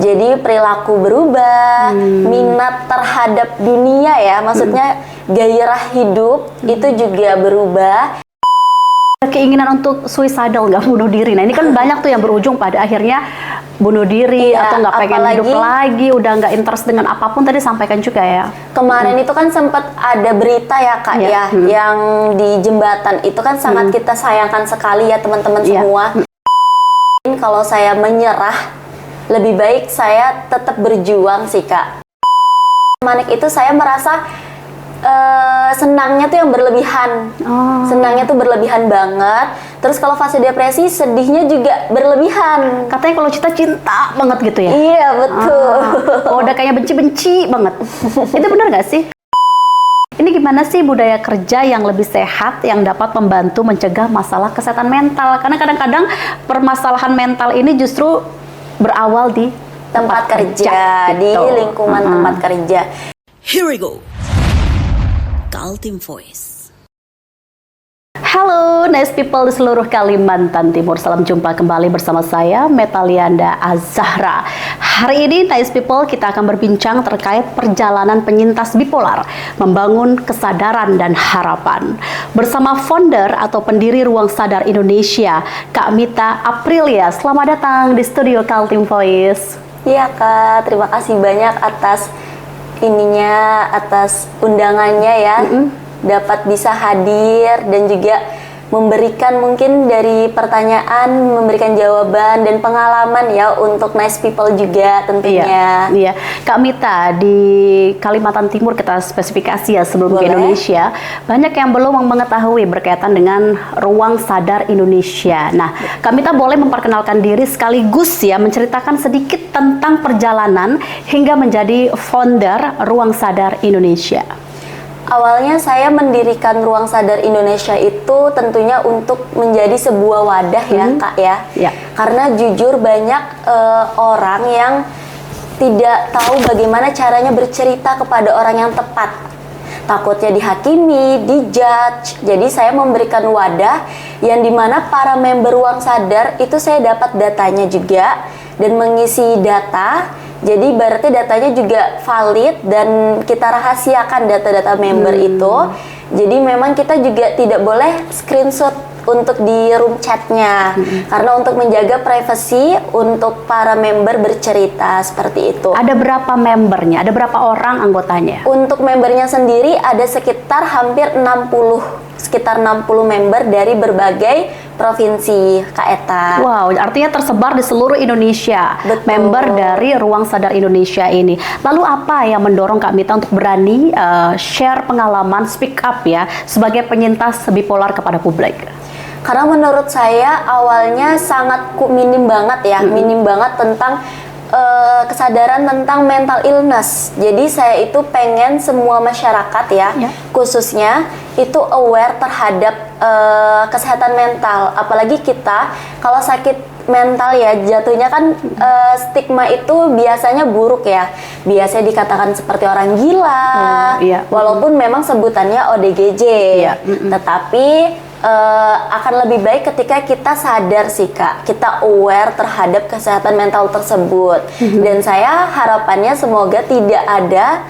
Jadi perilaku berubah, minat terhadap dunia ya, maksudnya gairah hidup itu juga berubah. Keinginan untuk suicidal, nggak bunuh diri. Nah ini kan banyak tuh yang berujung pada akhirnya bunuh diri atau nggak pengen hidup lagi, udah nggak interest dengan apapun, tadi sampaikan juga ya. Kemarin itu kan sempat ada berita ya Kak yang di jembatan itu kan sangat kita sayangkan sekali ya teman-teman semua. Kalau saya menyerah, lebih baik saya tetap berjuang sih Kak. Manik itu saya merasa senangnya tuh yang berlebihan, senangnya tuh berlebihan banget. Terus kalau fase depresi, sedihnya juga berlebihan. Katanya kalau cinta banget gitu ya? Iya betul. Oh, udah kayak benci-benci banget. Itu benar nggak sih? Ini gimana sih budaya kerja yang lebih sehat, yang dapat membantu mencegah masalah kesehatan mental? Karena kadang-kadang permasalahan mental ini justru berawal di tempat kerja, gitu. Di lingkungan tempat kerja. Here we go. Kaltim Voice. Halo nice people di seluruh Kalimantan Timur. Salam jumpa kembali bersama saya Metalianda Azahra. Hari ini nice people kita akan berbincang terkait perjalanan penyintas bipolar membangun kesadaran dan harapan. Bersama founder atau pendiri Ruang Sadar Indonesia, Kak Mita Aprilia. Selamat datang di studio Kaltim Voice. Iya Kak, terima kasih banyak atas atas undangannya ya, dapat bisa hadir dan juga memberikan mungkin dari pertanyaan, memberikan jawaban dan pengalaman ya untuk nice people juga tentunya. Iya. Kak Mita, di Kalimantan Timur kita spesifikasi ya sebelum ke Indonesia, banyak yang belum mengetahui berkaitan dengan Ruang Sadar Indonesia. Nah, Kak Mita boleh memperkenalkan diri sekaligus ya menceritakan sedikit tentang perjalanan hingga menjadi founder Ruang Sadar Indonesia. Awalnya saya mendirikan Ruang Sadar Indonesia itu tentunya untuk menjadi sebuah wadah ya Kak ya. Karena jujur banyak orang yang tidak tahu bagaimana caranya bercerita kepada orang yang tepat. Takutnya dihakimi, dijudge. Jadi saya memberikan wadah yang dimana para member Ruang Sadar itu saya dapat datanya juga dan mengisi data. Jadi berarti datanya juga valid dan kita rahasiakan data-data member itu. Jadi memang kita juga tidak boleh screenshot untuk di room chatnya karena untuk menjaga privasi untuk para member bercerita seperti itu. Ada berapa membernya? Ada berapa orang anggotanya? Untuk membernya sendiri ada sekitar hampir 60 member dari berbagai provinsi Kak Eta. Wow, artinya tersebar di seluruh Indonesia. Betul. Member dari Ruang Sadar Indonesia ini. Lalu apa yang mendorong Kak Mita untuk berani share pengalaman, speak up ya sebagai penyintas bipolar kepada publik? Karena menurut saya awalnya sangat minim banget ya, minim banget tentang kesadaran tentang mental illness. Jadi saya itu pengen semua masyarakat ya, khususnya itu aware terhadap kesehatan mental. Apalagi kita kalau sakit mental ya jatuhnya kan stigma itu biasanya buruk ya. Biasanya dikatakan seperti orang gila, walaupun memang sebutannya ODGJ. Tetapi akan lebih baik ketika kita sadar sih Kak, kita aware terhadap kesehatan mental tersebut. Dan saya harapannya semoga tidak ada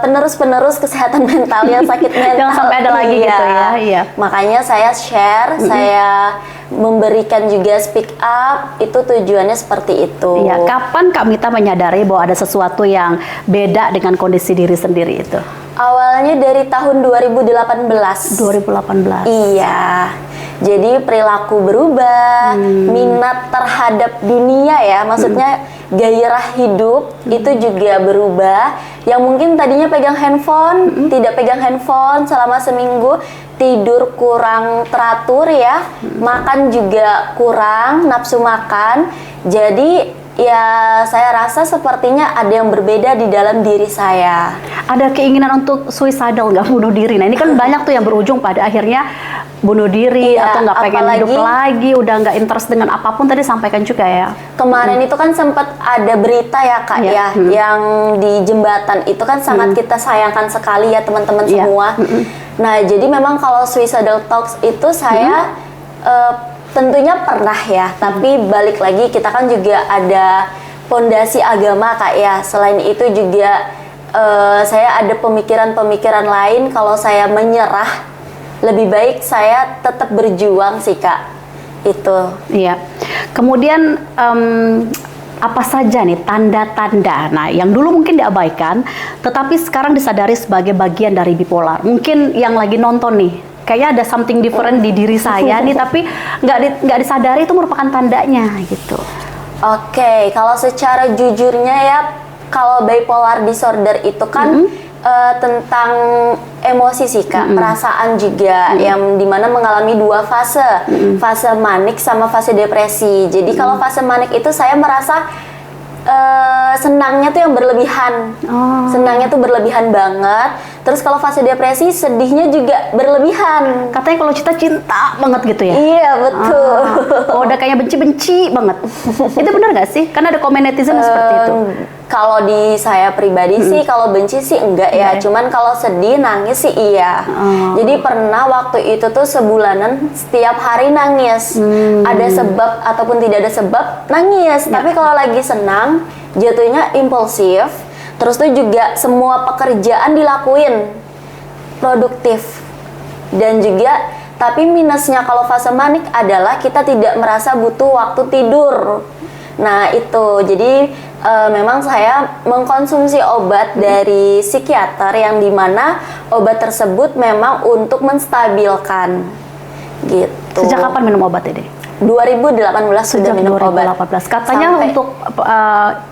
penerus-penerus kesehatan mental yang sakit mental. Jangan sampai ada lagi gitu ya. Makanya saya share, saya memberikan juga speak up, itu tujuannya seperti itu. Iya. Kapan Kak Mita menyadari bahwa ada sesuatu yang beda dengan kondisi diri sendiri itu? Awalnya dari tahun 2018. 2018. Iya. Jadi perilaku berubah, minat terhadap dunia ya, maksudnya gairah hidup itu juga berubah. Yang mungkin tadinya pegang handphone, tidak pegang handphone selama seminggu, tidur kurang teratur ya, makan juga kurang, nafsu makan. Jadi ya saya rasa sepertinya ada yang berbeda di dalam diri saya. Ada keinginan untuk suicidal, nggak bunuh diri. Nah ini kan banyak tuh yang berujung pada akhirnya bunuh diri atau nggak pengen hidup lagi, udah nggak interest dengan apapun, tadi sampaikan juga ya. Kemarin itu kan sempat ada berita ya Kak ya, yang di jembatan itu kan sangat kita sayangkan sekali ya teman-teman semua. Nah jadi memang kalau suicidal talks itu saya tentunya pernah ya, tapi balik lagi kita kan juga ada pondasi agama Kak ya. Selain itu juga saya ada pemikiran-pemikiran lain, kalau saya menyerah lebih baik saya tetap berjuang sih Kak. Itu. Iya. Kemudian apa saja nih tanda-tanda, nah yang dulu mungkin diabaikan, tetapi sekarang disadari sebagai bagian dari bipolar. Mungkin yang lagi nonton nih, kayaknya ada something different di diri saya nih, tapi nggak disadari itu merupakan tandanya gitu. Oke, kalau secara jujurnya ya, kalau bipolar disorder itu kan tentang emosi sih Kak, perasaan juga, yang dimana mengalami dua fase, fase manik sama fase depresi. Jadi kalau fase manik itu saya merasa senangnya tuh yang berlebihan, senangnya tuh berlebihan banget. Terus kalau fase depresi sedihnya juga berlebihan. Katanya kalau cinta banget gitu ya? Iya betul. Oh, udah kayak benci-benci banget. Itu benar nggak sih? Karena ada komen netizen seperti itu. Kalau di saya pribadi sih, kalau benci sih enggak ya. Cuman kalau sedih, nangis sih iya. Jadi pernah waktu itu tuh sebulanan setiap hari nangis. Ada sebab ataupun tidak ada sebab, nangis. Tapi kalau lagi senang, jatuhnya impulsif. Terus tuh juga semua pekerjaan dilakuin produktif. Dan juga, tapi minusnya kalau fase manik adalah kita tidak merasa butuh waktu tidur. Nah itu, jadi memang saya mengkonsumsi obat dari psikiater yang dimana obat tersebut memang untuk menstabilkan gitu. Sejak kapan minum obat ini? 2018 sudah minum 2018. obat. Katanya Sampai untuk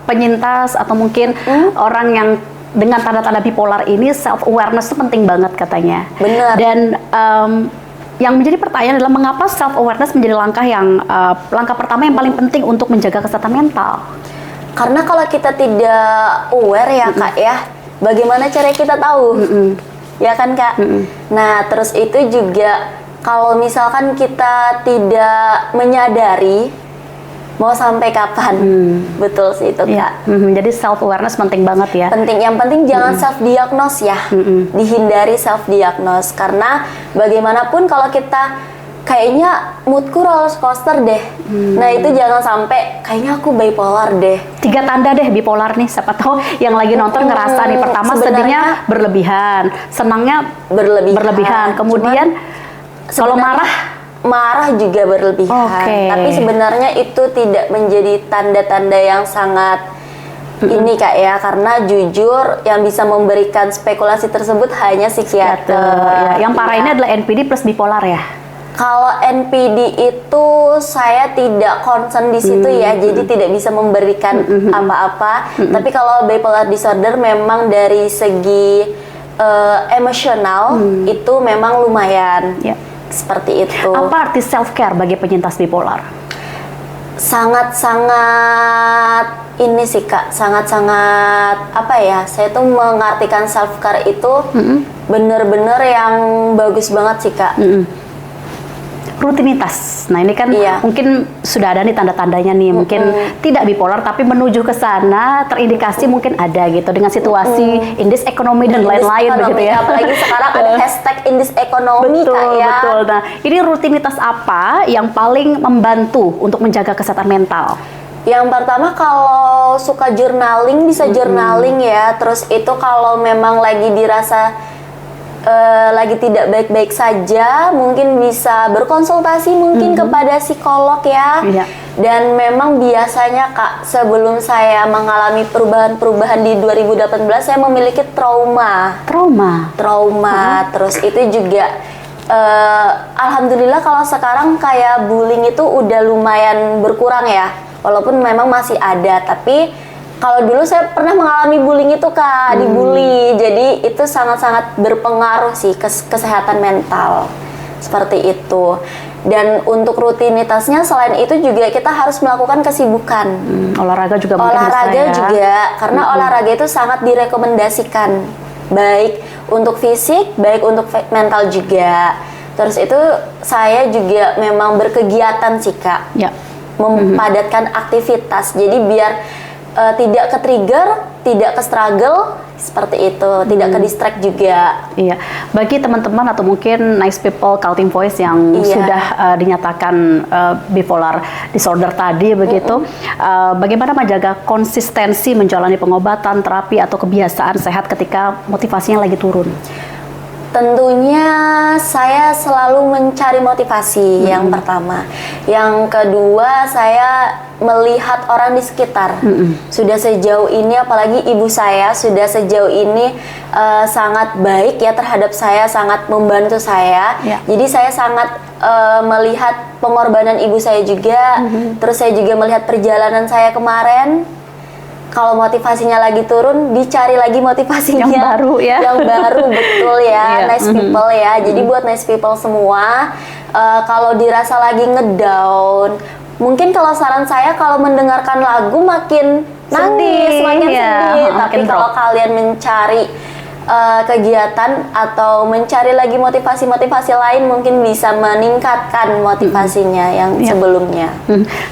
penyintas atau mungkin orang yang dengan tanda-tanda bipolar ini self awareness itu penting banget katanya. Benar. Dan yang menjadi pertanyaan adalah mengapa self awareness menjadi langkah pertama yang paling penting untuk menjaga kesehatan mental? Karena kalau kita tidak aware ya Kak ya, bagaimana cara kita tahu? Ya kan Kak? Nah terus itu juga kalau misalkan kita tidak menyadari, mau sampai kapan? Betul sih itu Kak. Jadi self awareness penting banget ya. Penting, yang penting jangan self diagnose ya. Dihindari self diagnose, karena bagaimanapun kalau kita kayaknya moodku roller coaster deh. Nah itu jangan sampai kayaknya aku bipolar deh. 3 tanda deh bipolar nih, siapa tahu yang lagi nonton ngerasa nih. Pertama, sedihnya berlebihan, senangnya berlebihan. Kemudian kalau marah juga berlebihan. Tapi sebenarnya itu tidak menjadi tanda-tanda yang sangat ini Kak ya, karena jujur yang bisa memberikan spekulasi tersebut hanya psikiater. Ya. Yang parah ini adalah NPD plus bipolar ya. Kalau NPD itu saya tidak concern di situ ya, jadi tidak bisa memberikan apa-apa. Tapi kalau bipolar disorder memang dari segi emosional itu memang lumayan. Seperti itu. Apa arti self care bagi penyintas bipolar? Sangat-sangat ini sih Kak, sangat-sangat apa ya? Saya tuh mengartikan self care itu bener-bener yang bagus banget sih Kak. Rutinitas. Nah ini kan mungkin sudah ada nih tanda-tandanya nih, mungkin tidak bipolar tapi menuju ke sana terindikasi mungkin ada gitu dengan situasi indeks ekonomi dan lain-lain begitu ya. Apalagi sekarang ada hashtag indeks ekonomi Kak ya. Betul. Nah ini rutinitas apa yang paling membantu untuk menjaga kesehatan mental? Yang pertama kalau suka journaling bisa journaling ya. Terus itu kalau memang lagi dirasa lagi tidak baik-baik saja, mungkin bisa berkonsultasi mungkin kepada psikolog ya. Dan memang biasanya Kak, sebelum saya mengalami perubahan-perubahan di 2018, saya memiliki trauma. Terus itu juga alhamdulillah kalau sekarang kayak bullying itu udah lumayan berkurang ya. Walaupun memang masih ada, tapi kalau dulu saya pernah mengalami bullying itu Kak, dibully. Jadi itu sangat-sangat berpengaruh sih ke kesehatan mental. Seperti itu. Dan untuk rutinitasnya selain itu juga kita harus melakukan kesibukan. Olahraga juga mungkin olahraga bisa ya. juga, karena olahraga itu sangat direkomendasikan. Baik untuk fisik, baik untuk mental juga. Terus itu saya juga memang berkegiatan sih Kak. Mempadatkan aktivitas. Jadi biar tidak ke-trigger tidak ke struggle seperti itu, tidak ke distract juga. Iya, bagi teman-teman atau mungkin nice people Kaltim Voice yang Iya. sudah dinyatakan bipolar disorder tadi begitu, bagaimana menjaga konsistensi menjalani pengobatan, terapi atau kebiasaan sehat ketika motivasinya lagi turun? Tentunya saya selalu mencari motivasi yang pertama. Yang kedua, saya melihat orang di sekitar. Sudah sejauh ini, apalagi ibu saya sudah sejauh ini sangat baik ya terhadap saya, sangat membantu saya. Ya. Jadi saya sangat melihat pengorbanan ibu saya juga. Terus saya juga melihat perjalanan saya kemarin. Kalau motivasinya lagi turun, dicari lagi motivasinya Yang baru ya. Yang baru, betul ya. Iya, Nice people ya. Jadi buat nice people semua, kalau dirasa lagi ngedown, mungkin kalau saran saya kalau mendengarkan lagu makin nangis, Sedih, makin ya, sedih. Tapi makin kalau drop. kalian mencari kegiatan atau mencari lagi motivasi-motivasi lain, mungkin bisa meningkatkan motivasinya yang Iya. sebelumnya.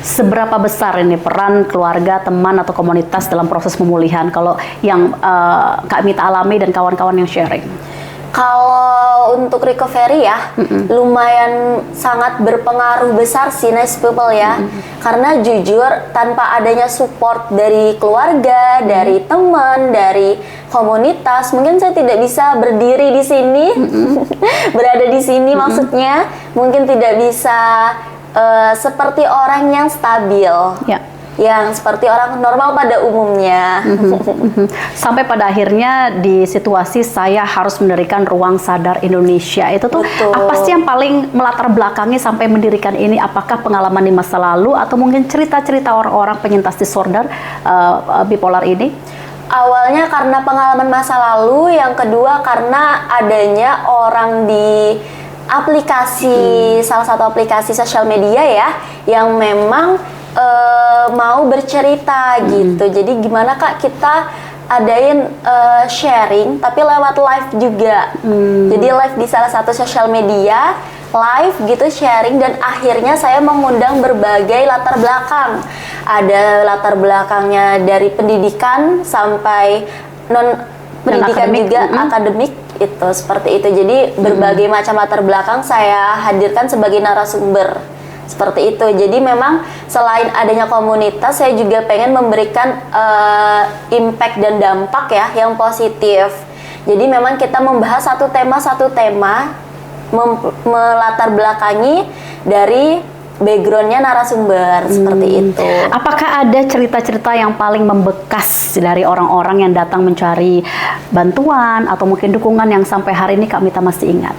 Seberapa besar ini peran keluarga, teman atau komunitas dalam proses pemulihan? Kalau yang Kak Mita alami dan kawan-kawan yang sharing. Kalau untuk recovery ya, lumayan sangat berpengaruh besar sih nice people ya. Karena jujur tanpa adanya support dari keluarga, dari teman, dari komunitas, mungkin saya tidak bisa berdiri di sini, berada di sini maksudnya, mungkin tidak bisa seperti orang yang stabil. Ya. Yang seperti orang normal pada umumnya. Sampai pada akhirnya di situasi saya harus mendirikan Ruang Sadar Indonesia. Itu tuh Betul. apa sih yang paling melatar belakangi sampai mendirikan ini? Apakah pengalaman di masa lalu atau mungkin cerita-cerita orang-orang penyintas disorder bipolar ini? Awalnya karena pengalaman masa lalu, yang kedua karena adanya orang di aplikasi, salah satu aplikasi sosial media ya, yang memang mau bercerita gitu. Jadi gimana Kak kita adain sharing tapi lewat live juga. Jadi live di salah satu sosial media, live gitu sharing, dan akhirnya saya mengundang berbagai latar belakang. Ada latar belakangnya dari pendidikan sampai non pendidikan akademik. juga, akademik itu seperti itu. Jadi berbagai macam latar belakang saya hadirkan sebagai narasumber. Seperti itu. Jadi memang selain adanya komunitas, saya juga pengen memberikan impact dan dampak ya yang positif. Jadi memang kita membahas satu tema melatar belakangi dari backgroundnya narasumber seperti itu. Apakah ada cerita-cerita yang paling membekas dari orang-orang yang datang mencari bantuan atau mungkin dukungan yang sampai hari ini Kak Mita masih ingat?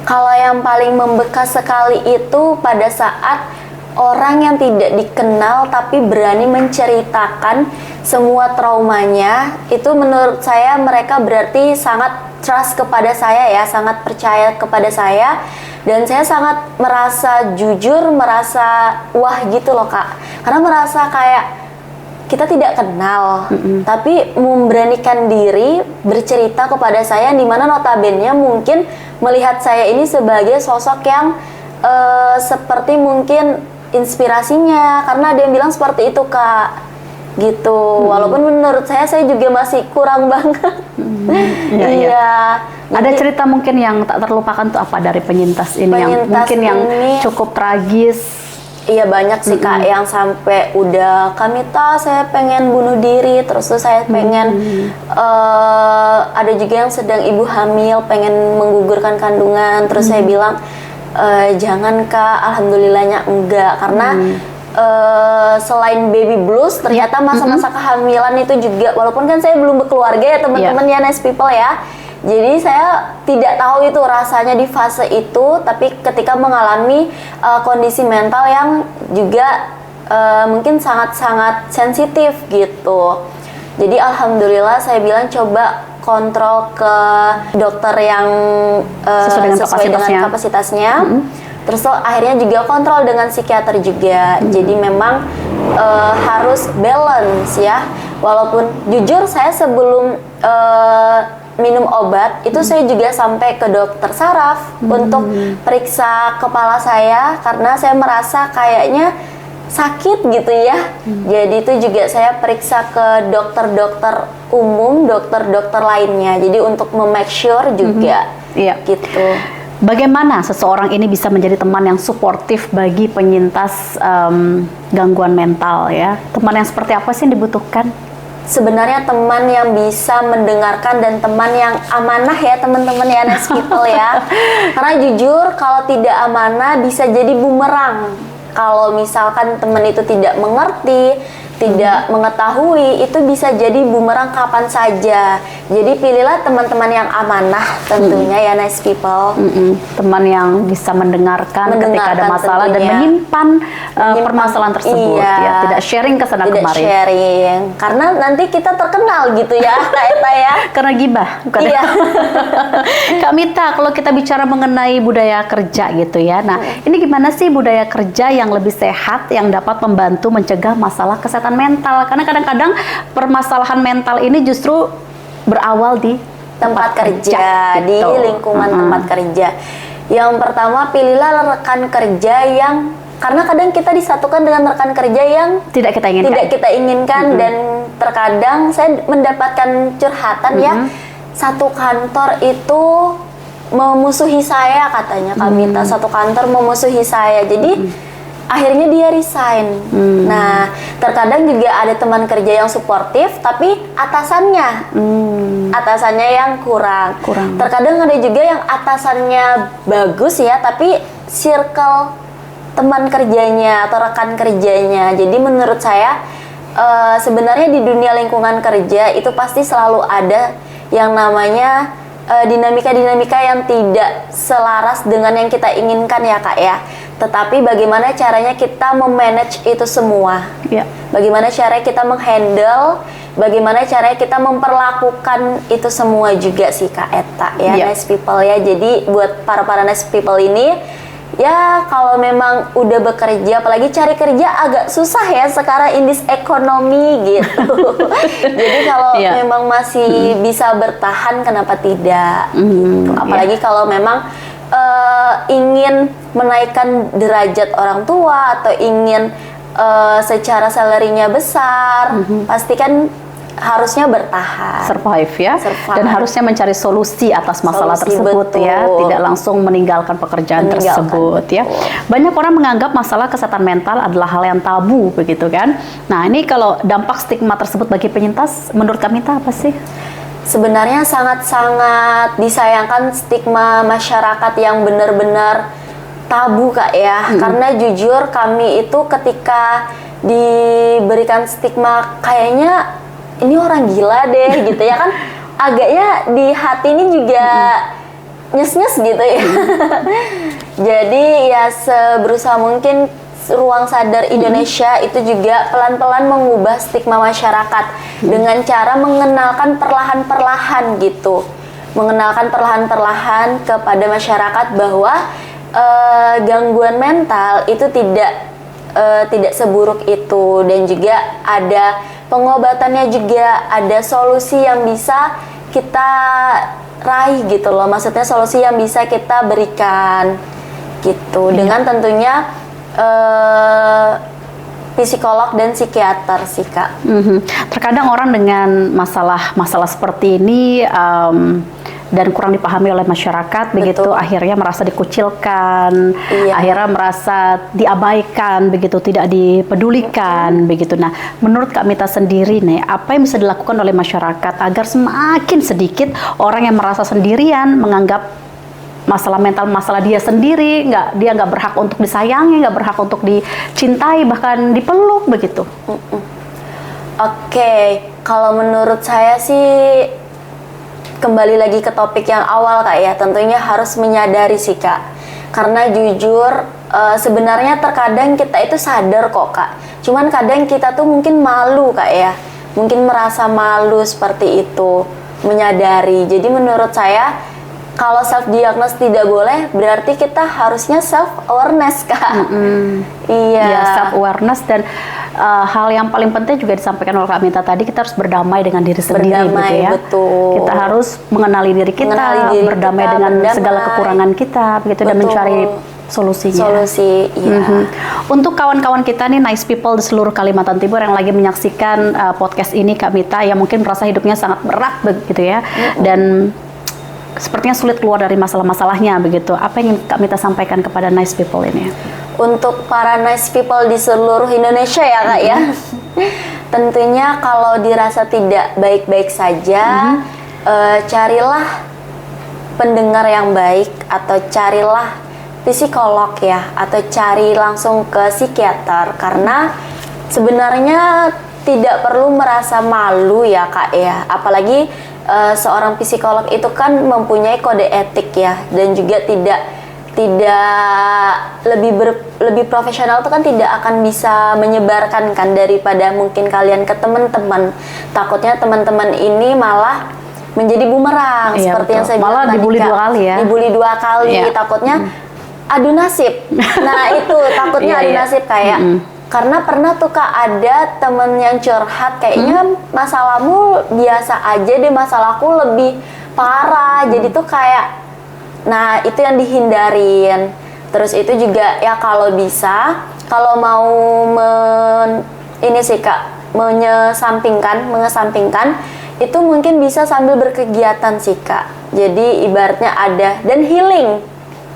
Kalau yang paling membekas sekali itu pada saat orang yang tidak dikenal tapi berani menceritakan semua traumanya, itu menurut saya mereka berarti sangat trust kepada saya ya, sangat percaya kepada saya, dan saya sangat merasa jujur, merasa wah gitu loh Kak, karena merasa kayak kita tidak kenal, tapi memberanikan diri bercerita kepada saya, di mana notabene mungkin melihat saya ini sebagai sosok yang seperti mungkin inspirasinya, karena ada yang bilang seperti itu Kak, gitu. Walaupun menurut saya juga masih kurang banget. Iya. Ada cerita mungkin yang tak terlupakan tuh apa dari penyintas ini yang Penyintas mungkin yang ini cukup tragis? Iya banyak sih Kak yang sampai udah Kak Mita saya pengen bunuh diri, terus tuh saya pengen ada juga yang sedang ibu hamil pengen menggugurkan kandungan, terus saya bilang jangan Kak, alhamdulillahnya enggak, karena selain baby blues ternyata masa-masa kehamilan itu juga, walaupun kan saya belum berkeluarga ya teman-teman ya nice people ya. Jadi saya tidak tahu itu rasanya di fase itu, tapi ketika mengalami kondisi mental yang juga mungkin sangat-sangat sensitif gitu. Jadi alhamdulillah saya bilang coba kontrol ke dokter yang sesuai dengan kapasitasnya. Terus akhirnya juga kontrol dengan psikiater juga. Jadi memang harus balance ya. Walaupun jujur saya sebelum minum obat itu saya juga sampai ke dokter saraf untuk periksa kepala saya, karena saya merasa kayaknya sakit gitu ya. Jadi itu juga saya periksa ke dokter-dokter umum, dokter-dokter lainnya. Jadi untuk make sure juga Iya. gitu. Bagaimana seseorang ini bisa menjadi teman yang suportif bagi penyintas gangguan mental ya? Teman yang seperti apa sih yang dibutuhkan? Sebenarnya teman yang bisa mendengarkan dan teman yang amanah ya teman-teman ya, nice people ya. Karena jujur kalau tidak amanah bisa jadi bumerang. Kalau misalkan teman itu tidak mengerti, tidak mengetahui, itu bisa jadi bumerang kapan saja. Jadi pilihlah teman-teman yang amanah tentunya ya, nice people. Teman yang bisa mendengarkan ketika ada masalah dan tentunya. menyimpan permasalahan tersebut iya, ya, tidak sharing ke sana tidak kemari. sharing, karena nanti kita terkenal gitu ya Kak Eta ya. Karena gibah, bukan? Iya. Kak Mita, kalau kita bicara mengenai budaya kerja gitu ya, nah ini gimana sih budaya kerja yang lebih sehat, yang dapat membantu mencegah masalah kesehatan mental? Karena kadang-kadang permasalahan mental ini justru berawal di tempat kerja, di gitu. lingkungan tempat kerja. Yang pertama, pilihlah rekan kerja yang, karena kadang kita disatukan dengan rekan kerja yang tidak kita inginkan. Tidak kita inginkan dan terkadang saya mendapatkan curhatan ya, satu kantor itu memusuhi saya katanya, Kak Mita, satu kantor memusuhi saya. Jadi akhirnya dia resign. Nah, terkadang juga ada teman kerja yang suportif, tapi atasannya yang kurang. Terkadang ada juga yang atasannya bagus ya, tapi circle teman kerjanya atau rekan kerjanya. Jadi menurut saya sebenarnya di dunia lingkungan kerja itu pasti selalu ada yang namanya dinamika-dinamika yang tidak selaras dengan yang kita inginkan ya Kak ya. Tetapi bagaimana caranya kita memanage itu semua? Ya. Bagaimana caranya kita menghandle? Bagaimana caranya kita memperlakukan itu semua juga sih Kak Eta ya, nice people ya. Jadi buat para nice people ini ya, kalau memang udah bekerja, apalagi cari kerja agak susah ya sekarang in this ekonomi gitu. Jadi kalau memang masih bisa bertahan, kenapa tidak? Gitu. Apalagi kalau memang ingin menaikkan derajat orang tua atau ingin secara salary-nya besar, pasti kan harusnya bertahan, survive ya, dan harusnya mencari solusi atas masalah tersebut, betul. Ya, tidak langsung meninggalkan pekerjaan tersebut ya. Banyak orang menganggap masalah kesehatan mental adalah hal yang tabu begitu kan. Nah, ini kalau dampak stigma tersebut bagi penyintas, menurut kami itu apa sih? Sebenarnya sangat-sangat disayangkan stigma masyarakat yang benar-benar tabu Kak ya. Karena jujur kami itu ketika diberikan stigma kayaknya ini orang gila deh gitu ya kan, agaknya di hati ini juga nyes-nyes gitu ya. Jadi ya seberusaha mungkin Ruang Sadar Indonesia itu juga pelan-pelan mengubah stigma masyarakat dengan cara mengenalkan perlahan-perlahan gitu. Mengenalkan perlahan-perlahan kepada masyarakat bahwa gangguan mental itu tidak seburuk itu, dan juga ada pengobatannya, juga ada solusi yang bisa kita raih gitu loh. Maksudnya solusi yang bisa kita berikan gitu, dengan tentunya psikolog dan psikiater sih Kak. Terkadang orang dengan masalah seperti ini dan kurang dipahami oleh masyarakat, begitu akhirnya merasa dikucilkan, akhirnya merasa diabaikan, begitu tidak dipedulikan, begitu. Nah, menurut Kak Mita sendiri nih, apa yang bisa dilakukan oleh masyarakat agar semakin sedikit orang yang merasa sendirian, menganggap masalah mental masalah dia sendiri, dia nggak berhak untuk disayangi, nggak berhak untuk dicintai, bahkan dipeluk begitu? Oke, kalau menurut saya sih kembali lagi ke topik yang awal Kak ya, tentunya harus menyadari sih Kak. Karena jujur sebenarnya terkadang kita itu sadar kok Kak, cuman kadang kita tuh mungkin malu Kak ya, mungkin merasa malu seperti itu, menyadari. Jadi menurut saya kalau self diagnose tidak boleh, berarti kita harusnya self awareness Kak. Iya, ya, self awareness, dan hal yang paling penting juga disampaikan oleh Kak Mita tadi, kita harus berdamai dengan diri sendiri gitu ya. Betul. Kita harus mengenali diri kita, berdamai dengan segala kekurangan kita begitu, dan mencari solusinya. Solusi, iya. Untuk kawan-kawan kita nih, nice people di seluruh Kalimantan Timur yang lagi menyaksikan podcast ini, Kak Mita, yang mungkin merasa hidupnya sangat berat begitu ya, dan sepertinya sulit keluar dari masalah-masalahnya begitu. Apa yang ingin Kak Mita sampaikan kepada nice people ini? Untuk para nice people di seluruh Indonesia ya Kak ya, tentunya kalau dirasa tidak baik-baik saja, carilah pendengar yang baik, atau carilah psikolog ya, atau cari langsung ke psikiater, karena sebenarnya tidak perlu merasa malu ya Kak ya, apalagi seorang psikolog itu kan mempunyai kode etik ya, dan juga tidak lebih profesional itu kan tidak akan bisa menyebarkan kan daripada mungkin kalian ke teman-teman. Takutnya teman-teman ini malah menjadi bumerang, Iya, seperti betul. yang saya bilang Malah tadi, dibully Kak. 2 kali ya. Dibully 2 kali, Iya. takutnya adu nasib. Nah itu takutnya Iya, adu iya. nasib kayak. Karena pernah tuh Kak ada temen yang curhat, kayaknya masalahmu biasa aja deh, masalahku lebih parah. Jadi tuh kayak, nah itu yang dihindarin. Terus itu juga ya kalau bisa, kalau mau ini sih Kak, mengesampingkan itu mungkin bisa sambil berkegiatan sih Kak. Jadi ibaratnya ada, dan healing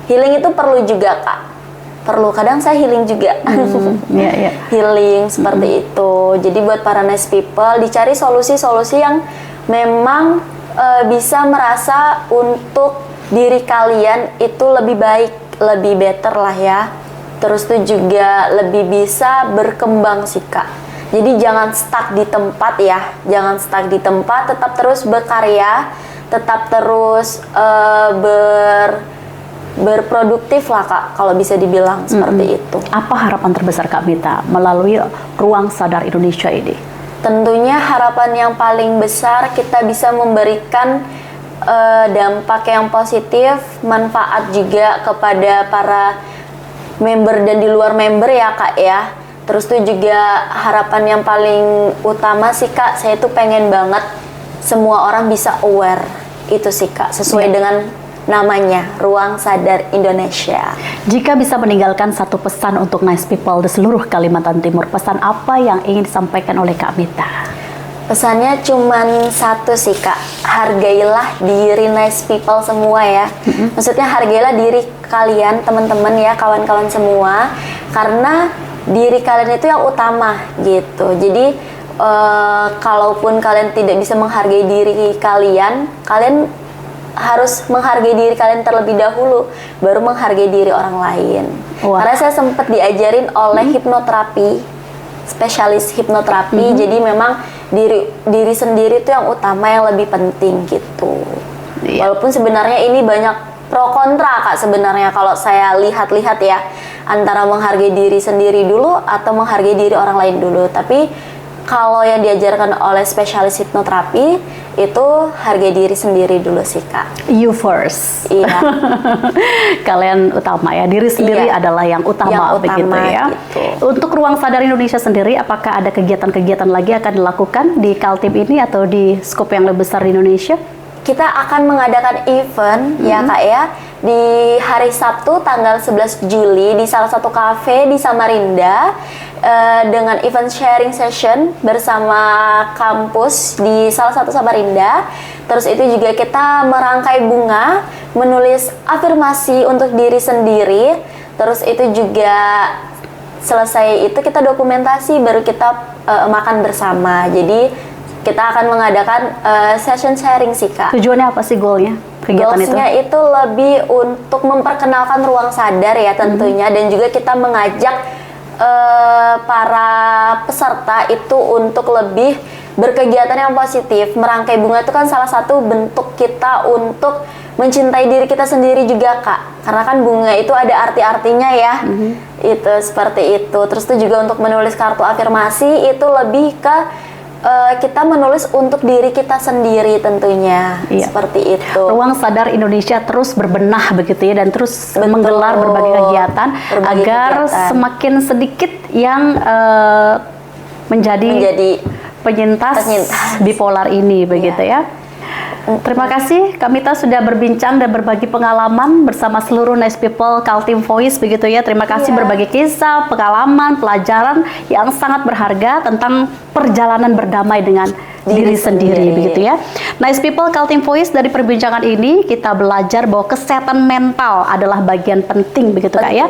itu perlu juga Kak. Perlu, kadang saya healing juga. Iya. Healing seperti itu. Jadi buat para nice people, dicari solusi-solusi yang memang bisa merasa untuk diri kalian itu lebih baik, lebih better lah ya. Terus tuh juga lebih bisa berkembang sih Kak. Jadi jangan stuck di tempat ya, jangan stuck di tempat, tetap terus berkarya, tetap terus berproduktif lah Kak, kalau bisa dibilang seperti itu. Apa harapan terbesar Kak Mita melalui Ruang Sadar Indonesia ini? Tentunya harapan yang paling besar kita bisa memberikan dampak yang positif, manfaat juga kepada para member dan di luar member ya Kak ya. Terus tuh juga harapan yang paling utama sih Kak, saya tuh pengen banget semua orang bisa aware, itu sih Kak, sesuai dengan namanya, Ruang Sadar Indonesia. Jika bisa meninggalkan satu pesan untuk nice people di seluruh Kalimantan Timur, pesan apa yang ingin disampaikan oleh Kak Mita? Pesannya cuman satu sih Kak, hargailah diri nice people semua ya. Maksudnya hargailah diri kalian, teman-teman ya, kawan-kawan semua, karena diri kalian itu yang utama gitu. Jadi kalaupun kalian tidak bisa menghargai diri kalian, kalian harus menghargai diri kalian terlebih dahulu, baru menghargai diri orang lain. Wah. Karena saya sempat diajarin oleh hipnoterapi, spesialis hipnoterapi. Jadi memang diri sendiri itu yang utama, yang lebih penting gitu. Iya. Walaupun sebenarnya ini banyak pro kontra Kak sebenarnya, kalau saya lihat-lihat ya, antara menghargai diri sendiri dulu atau menghargai diri orang lain dulu. Tapi kalau yang diajarkan oleh spesialis hipnoterapi itu hargai diri sendiri dulu sih Kak. You first. Iya. Kalian utama ya, diri sendiri Iya. adalah yang utama, Yang utama, begitu ya. gitu. Untuk Ruang Sadar Indonesia sendiri, apakah ada kegiatan-kegiatan lagi akan dilakukan di Kaltim ini atau di skop yang lebih besar di Indonesia? Kita akan mengadakan event ya Kak ya, di hari Sabtu tanggal 11 Juli di salah satu kafe di Samarinda, dengan event sharing session bersama kampus di salah satu Samarinda. Terus itu juga kita merangkai bunga, menulis afirmasi untuk diri sendiri. Terus itu juga selesai itu kita dokumentasi, baru kita makan bersama. Jadi kita akan mengadakan session sharing sih Kak. Tujuannya apa sih, goalnya? Kegiatan itu? Goalsnya itu lebih untuk memperkenalkan ruang sadar ya tentunya, dan juga kita mengajak para peserta itu untuk lebih berkegiatan yang positif. Merangkai bunga itu kan salah satu bentuk kita untuk mencintai diri kita sendiri juga Kak, karena kan bunga itu ada arti-artinya ya. Itu seperti itu. Terus itu juga untuk menulis kartu afirmasi itu lebih ke kita menulis untuk diri kita sendiri tentunya. Iya. Seperti itu. Ruang Sadar Indonesia terus berbenah begitu ya, dan terus Betul. menggelar berbagai kegiatan Berbagai agar kegiatan. semakin sedikit yang menjadi penyintas Penyintas. bipolar ini begitu ya. Terima kasih Kak Mita sudah berbincang dan berbagi pengalaman bersama seluruh Nice People Kaltim Voice begitu ya. Terima kasih Iya. berbagi kisah, pengalaman, pelajaran yang sangat berharga tentang perjalanan berdamai dengan diri sendiri begitu ya. Nice People Kaltim Voice, dari perbincangan ini kita belajar bahwa kesehatan mental adalah bagian penting begitu Kak ya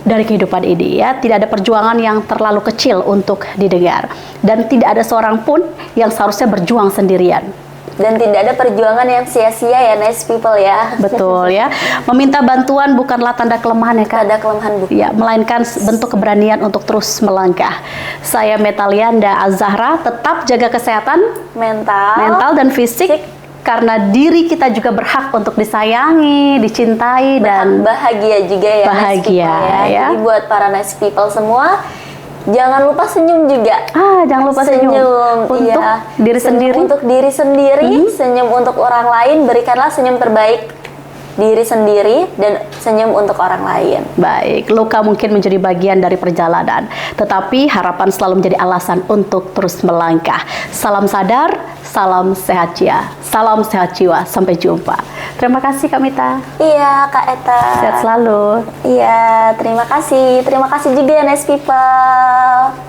dari kehidupan ini ya. Tidak ada perjuangan yang terlalu kecil untuk didengar dan tidak ada seorang pun yang seharusnya berjuang sendirian. Dan tidak ada perjuangan yang sia-sia ya, Nice People ya. Betul ya. Meminta bantuan bukanlah tanda kelemahan ya Kak. Ada kelemahan bukan. Ya, melainkan bentuk keberanian untuk terus melangkah. Saya Metalianda Azahra, tetap jaga kesehatan mental dan fisik, karena diri kita juga berhak untuk disayangi, dicintai dan bahagia juga ya, Nice People bahagia ya. Jadi buat para Nice People semua, jangan lupa senyum juga. Jangan lupa senyum untuk iya. diri Senyum sendiri. Untuk diri sendiri, senyum untuk orang lain. Berikanlah senyum terbaik diri sendiri dan senyum untuk orang lain. Baik, luka mungkin menjadi bagian dari perjalanan, tetapi harapan selalu menjadi alasan untuk terus melangkah. Salam sadar, salam sehat jiwa, salam sehat jiwa. Sampai jumpa. Terima kasih Kak Mita. Iya, Kak Eta. Sehat selalu. Iya, terima kasih. Terima kasih juga ya, Nice People.